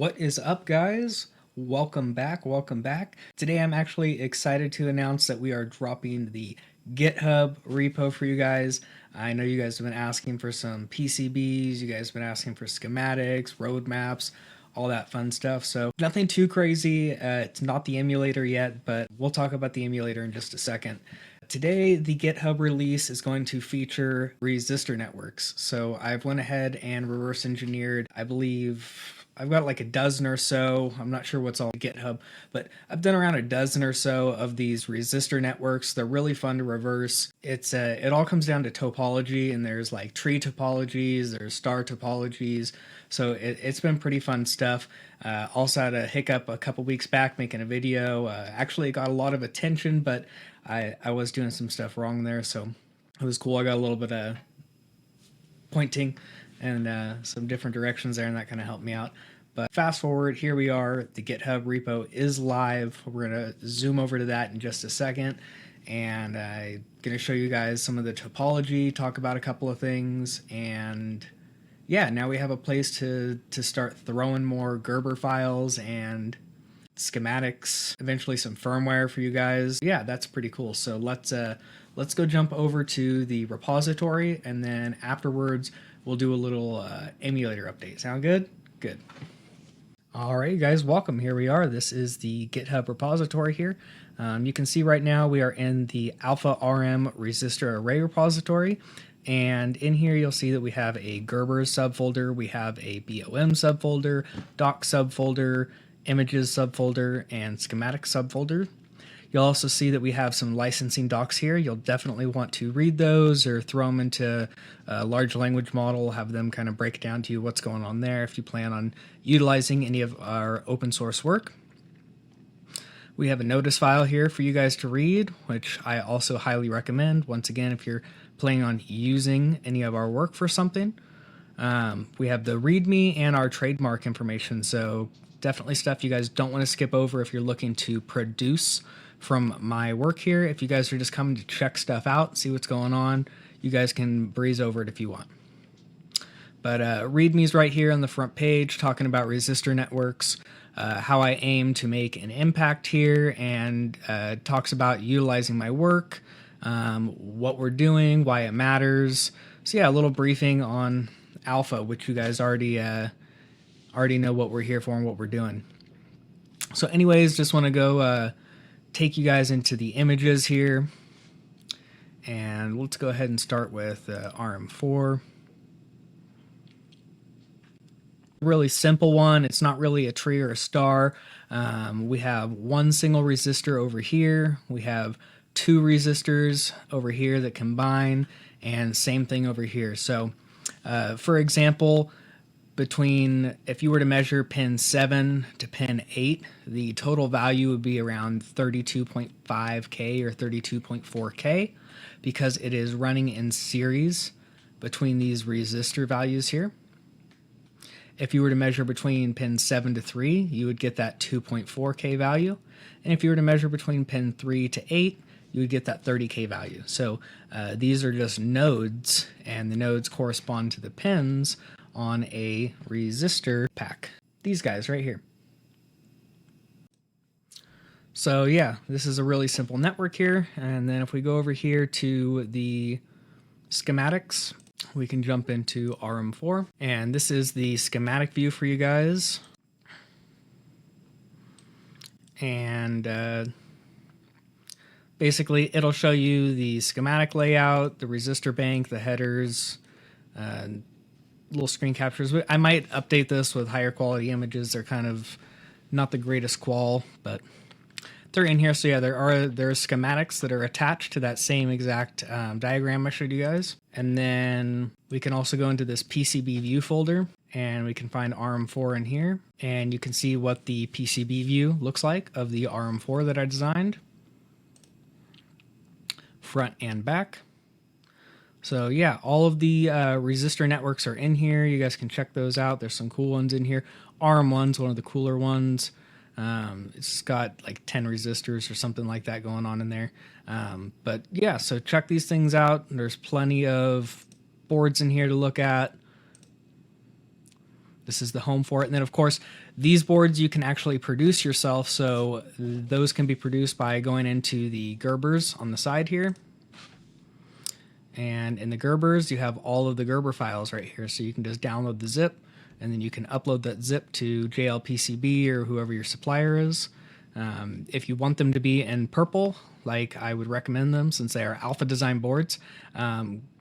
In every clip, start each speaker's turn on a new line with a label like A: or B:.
A: What is up, guys? Welcome back. Welcome back. Today I'm actually excited to announce that we are dropping the GitHub repo for you guys. I know you guys have been asking for some PCBs, you guys have been asking for schematics, roadmaps, all that fun stuff. So nothing too crazy. It's not the emulator yet, but we'll talk about the emulator in just a second. Today, the GitHub release is going to feature resistor networks. So I've went ahead and reverse engineered, I believe, I've got like a dozen or so. I'm not sure what's all GitHub, but I've done around a dozen or so of these resistor networks. They're really fun to reverse. It all comes down to topology, and there's like tree topologies, there's star topologies. So it's been pretty fun stuff. Also had a hiccup a couple weeks back making a video. Actually, it got a lot of attention, but I was doing some stuff wrong there, so it was cool. I got a little bit of pointing and some different directions there, and that kind of helped me out. But fast forward, here we are. The GitHub repo is live. We're going to zoom over to that in just a second, and I'm going to show you guys some of the topology, talk about a couple of things, and yeah, now we have a place to start throwing more Gerber files and schematics, eventually some firmware for you guys. Yeah, that's pretty cool. So let's go jump over to the repository, and then afterwards we'll do a little emulator update. Sound good? Good. All right, guys, welcome. Here we are. This is the GitHub repository here. You can see right now we are in the Alpha RM resistor array repository. And in here, you'll see that we have a Gerber subfolder, we have a BOM subfolder, doc subfolder, images subfolder, and schematic subfolder. You'll also see that we have some licensing docs here. You'll definitely want to read those or throw them into a large language model, have them kind of break down to you what's going on there if you plan on utilizing any of our open source work. We have a notice file here for you guys to read, which I also highly recommend. Once again, if you're planning on using any of our work for something. We have the README and our trademark information, so definitely stuff you guys don't want to skip over if you're looking to produce from my work here. If you guys are just coming to check stuff out, see what's going on, you guys can breeze over it if you want. But README's right here on the front page talking about resistor networks, how I aim to make an impact here, and talks about utilizing my work, what we're doing, why it matters. So yeah, a little briefing on Alpha, which you guys already know what we're here for and what we're doing. So anyways, just want to go take you guys into the images here, and let's go ahead and start with RM4. Really simple one. It's not really a tree or a star. We have one single resistor over here. We have two resistors over here that combine, and same thing over here. So for example, if you were to measure pin 7 to pin 8, the total value would be around 32.5K or 32.4K because it is running in series between these resistor values here. If you were to measure between pin 7 to 3, you would get that 2.4K value. And if you were to measure between pin 3 to 8, you would get that 30K value. So these are just nodes, and the nodes correspond to the pins on a resistor pack. These guys right here. So yeah, this is a really simple network here. And then if we go over here to the schematics, we can jump into RM4. And this is the schematic view for you guys. And basically, it'll show you the schematic layout, the resistor bank, the headers, little screen captures. I might update this with higher quality images. They're kind of not the greatest qual, but they're in here. So yeah, there are schematics that are attached to that same exact diagram I showed you guys. And then we can also go into this PCB view folder, and we can find RM4 in here. And you can see what the PCB view looks like of the RM4 that I designed, front and back. So yeah, all of the resistor networks are in here. You guys can check those out. There's some cool ones in here. RM1's one of the cooler ones. It's got like 10 resistors or something like that going on in there. But yeah, so check these things out. There's plenty of boards in here to look at. This is the home for it. And then, of course, these boards you can actually produce yourself. So those can be produced by going into the Gerbers on the side here. And in the Gerbers, you have all of the Gerber files right here. So you can just download the zip, and then you can upload that zip to JLPCB or whoever your supplier is. If you want them to be in purple, like I would recommend them since they are alpha design boards,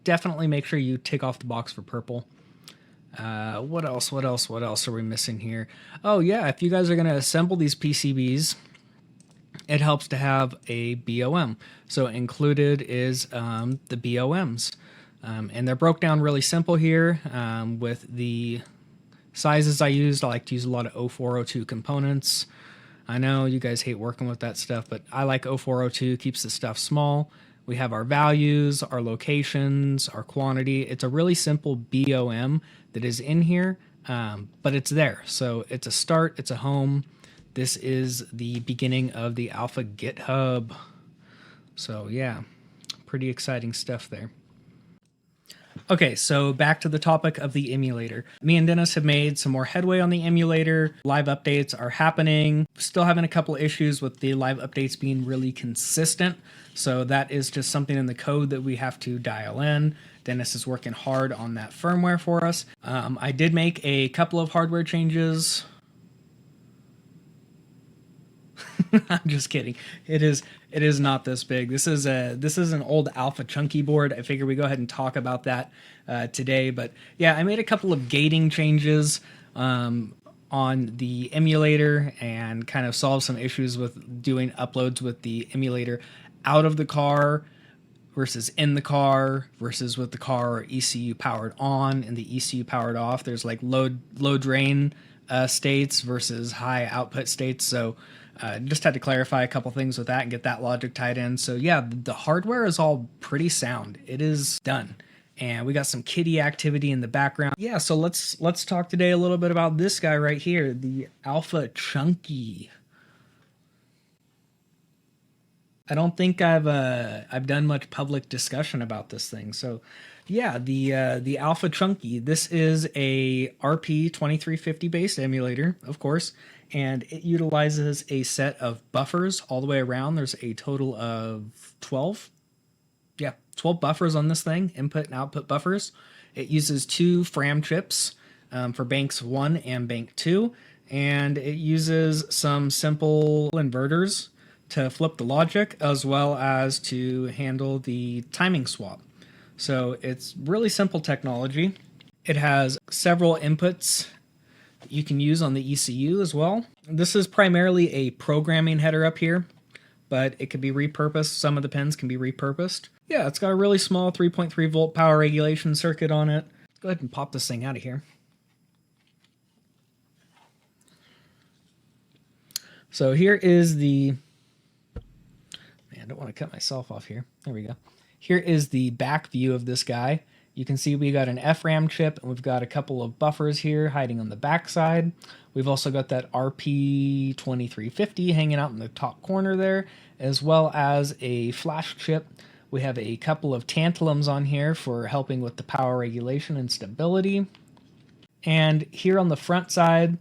A: definitely make sure you tick off the box for purple. What else are we missing here? Oh yeah, if you guys are going to assemble these PCBs, it helps to have a BOM. So included is the BOMs. And they're broke down really simple here with the sizes I used. I like to use a lot of 0402 components. I know you guys hate working with that stuff, but I like 0402, keeps the stuff small. We have our values, our locations, our quantity. It's a really simple BOM that is in here, but it's there. So it's a start, it's a home. This is the beginning of the alpha GitHub. So yeah, pretty exciting stuff there. Okay, so back to the topic of the emulator. Me and Dennis have made some more headway on the emulator. Live updates are happening. Still having a couple issues with the live updates being really consistent. So that is just something in the code that we have to dial in. Dennis is working hard on that firmware for us. I did make a couple of hardware changes. I'm just kidding. It is not this big. This is an old alpha chunky board. I figure we go ahead and talk about that today. But yeah, I made a couple of gating changes on the emulator and kind of solved some issues with doing uploads with the emulator out of the car versus in the car versus with the car ECU powered on and the ECU powered off. There's like low drain states versus high output states. So just had to clarify a couple things with that and get that logic tied in. So yeah, the hardware is all pretty sound. It is done. And we got some kitty activity in the background. Yeah, so let's talk today a little bit about this guy right here, the Alpha Chunky. I don't think I've done much public discussion about this thing. So yeah, the Alpha Chunky. This is a RP2350 based emulator, of course, and it utilizes a set of buffers all the way around. There's a total of 12. Yeah, 12 buffers on this thing, input and output buffers. It uses 2 FRAM chips for banks 1 and bank 2, and it uses some simple inverters to flip the logic as well as to handle the timing swap. So it's really simple technology. It has several inputs you can use on the ECU as well. This is primarily a programming header up here, but it could be repurposed. Some of the pins can be repurposed. Yeah, it's got a really small 3.3 volt power regulation circuit on it. Let's go ahead and pop this thing out of here. So here is the... Man, I don't want to cut myself off here. There we go. Here is the back view of this guy. You can see we got an FRAM chip, and we've got a couple of buffers here hiding on the back side. We've also got that RP2350 hanging out in the top corner there, as well as a flash chip. We have a couple of tantalums on here for helping with the power regulation and stability. And here on the front side,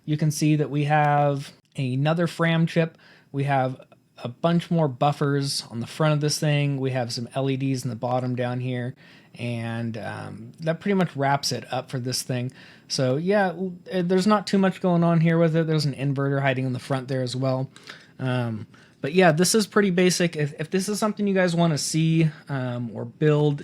A: you can see that we have another FRAM chip. We have a bunch more buffers on the front of this thing. We have some LEDs in the bottom down here, and that pretty much wraps it up for this thing. So yeah, there's not too much going on here with it. There's an inverter hiding in the front there as well. But yeah, this is pretty basic. If this is something you guys want to see or build,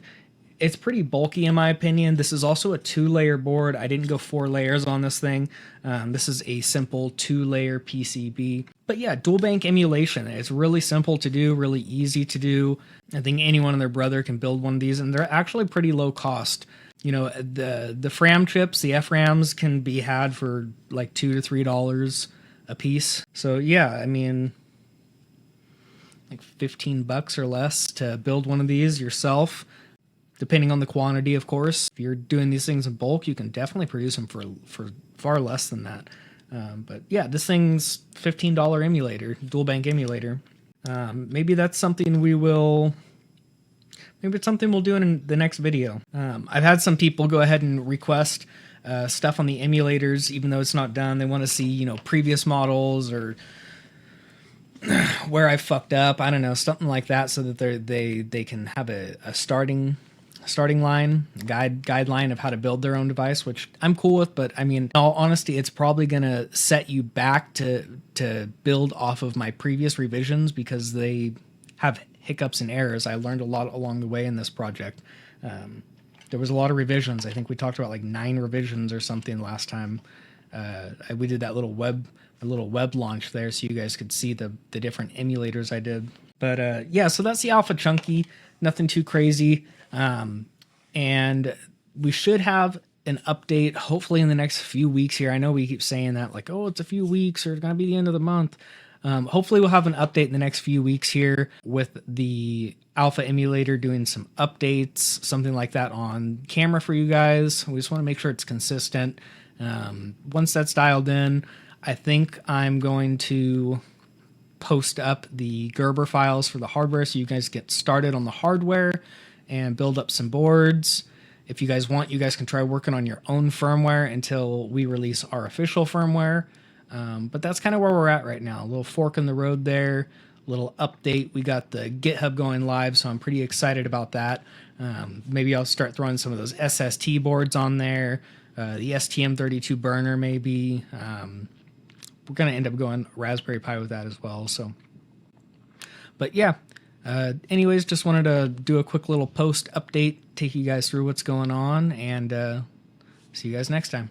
A: it's pretty bulky in my opinion. This is also a 2-layer board. I didn't go 4 layers on this thing. This is a simple 2-layer PCB. But yeah, dual bank emulation. It's really simple to do, really easy to do. I think anyone and their brother can build one of these, and they're actually pretty low cost. You know, the FRAM chips, the FRAMs can be had for like $2 to $3 a piece. So yeah, I mean, like $15 or less to build one of these yourself. Depending on the quantity, of course. If you're doing these things in bulk, you can definitely produce them for far less than that. But yeah, this thing's $15 emulator, dual bank emulator. Maybe that's something we'll do in the next video. I've had some people go ahead and request stuff on the emulators, even though it's not done. They want to see, you know, previous models or where I fucked up. I don't know, something like that, so that they can have a starting line, guideline of how to build their own device, which I'm cool with. But I mean, in all honesty, it's probably gonna set you back to build off of my previous revisions, because they have hiccups and errors. I learned a lot along the way in this project. There was a lot of revisions. I think we talked about like 9 revisions or something last time. We did that little web launch there, so you guys could see the different emulators I did. But yeah, so that's the Alpha Chunky. Nothing too crazy. And we should have an update hopefully in the next few weeks here. I know we keep saying that, like, oh, it's a few weeks or it's gonna be the end of the month. Hopefully we'll have an update in the next few weeks here with the Alpha emulator, doing some updates, something like that on camera for you guys. We just want to make sure it's consistent. Once that's dialed in, I think I'm going to post up the Gerber files for the hardware, so you guys get started on the hardware and build up some boards. If you guys want, you guys can try working on your own firmware until we release our official firmware. But that's kind of where we're at right now. A little fork in the road there, little update. We got the GitHub going live, so I'm pretty excited about that. Maybe I'll start throwing some of those SST boards on there, the STM32 burner maybe. We're going to end up going Raspberry Pi with that as well. So, but yeah, anyways, just wanted to do a quick little post update, take you guys through what's going on, and see you guys next time.